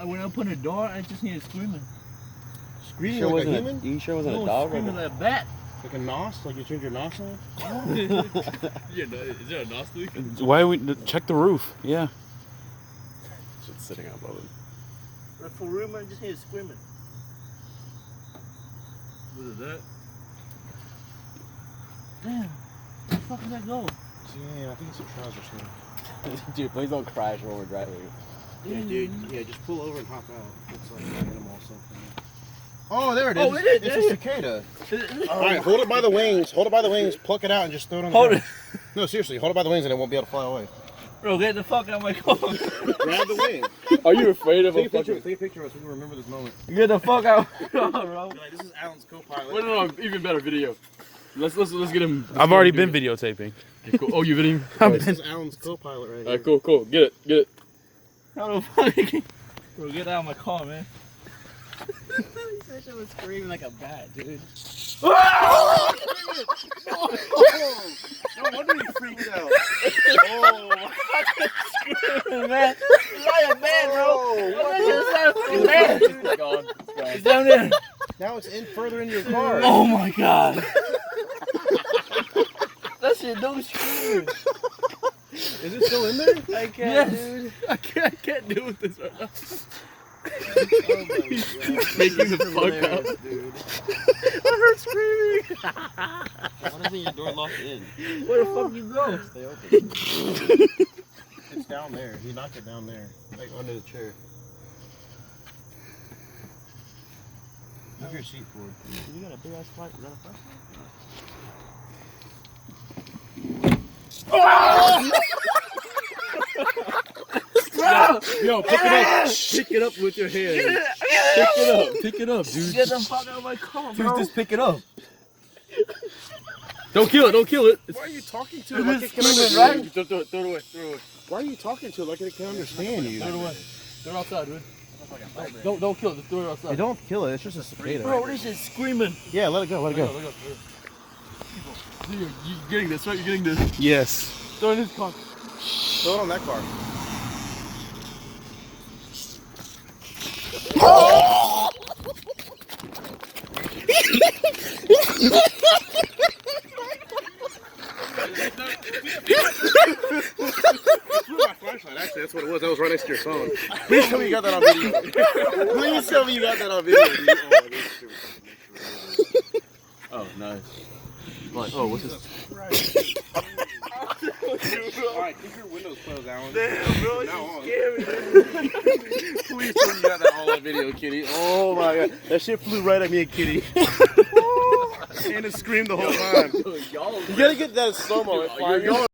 When I opened the door, I just hear screaming. Screaming sure like a human? You sure it wasn't a dog? Screaming like a bat. Like a nos? Like you turned your nos on? Yeah, is there a nos leak? Why we check the roof? Yeah. Shit's sitting up above him. But for real, man, just hear screaming. What is that? Damn. Where the fuck did that go? Yeah, I think it's a trouser thing. Dude, please don't crash while we're driving. Yeah, dude. Yeah, just pull over and hop out. Looks like an animal or something. Oh, there it is. Oh, it is. It's a cicada. Alright, hold it by the wings. Hold it by the wings. Pluck it out and just throw it on the ground. No, seriously. Hold it by the wings and it won't be able to fly away. Bro, get the fuck out of my car. Grab the wing. Are you afraid of Take a picture of us so we can remember this moment. Get the fuck out. Bro. Like, this is Alan's co-pilot. Wait, no, even better video. Let's get him. I've already been videotaping. Okay, cool. Oh, you videoing? This is Alan's co-pilot right here. Alright, cool. Get it. How the fuck? Bro, get out of my car, man. He said she was screaming like a bat, dude. No wonder he freaked out. Oh, screaming, man. It's like a bat, bro. It's gone. It's down there. Now it's further in your car. Oh my god. That shit don't scream. Is it still in there? I can't, dude. I can't deal with this right now. Oh my God. He's making the fuck up. Dude. I heard screaming. Why doesn't your door lock in? Where the fuck you go? Stay open. It's down there. He knocked it down there. Like under the chair. Move your seat forward. You got a big ass flight. Is that a first Yo, pick it up. Pick it up with your hand. Pick it up, dude. Get the fuck out of my car, bro. Dude, just pick it up. Don't kill it. Why are you talking to It it like is it can screaming, understand right? Throw it away. Why are you talking to it like it can understand you? Throw it away. Throw it outside, dude. Don't kill it. Just throw it outside. Hey, don't kill it. It's just a cicada. Bro, this is screaming. Yeah, let it go. Let it go. Dude, you getting this, right? You're getting this. Yes. Throw it in his car. Throw it on that car. Actually, that's what it was. That was right next to your phone. Please tell me you got that on video. Please tell me you got that on video, dude. Oh, nice. What? Oh, what's this? Alright, keep your windows closed, Alan. Damn, bro, Now on. scary. Please tell me you got that all on video, kitty. Oh my god. That shit flew right at me and kitty. And it screamed the whole time. You gotta get that slow-mo.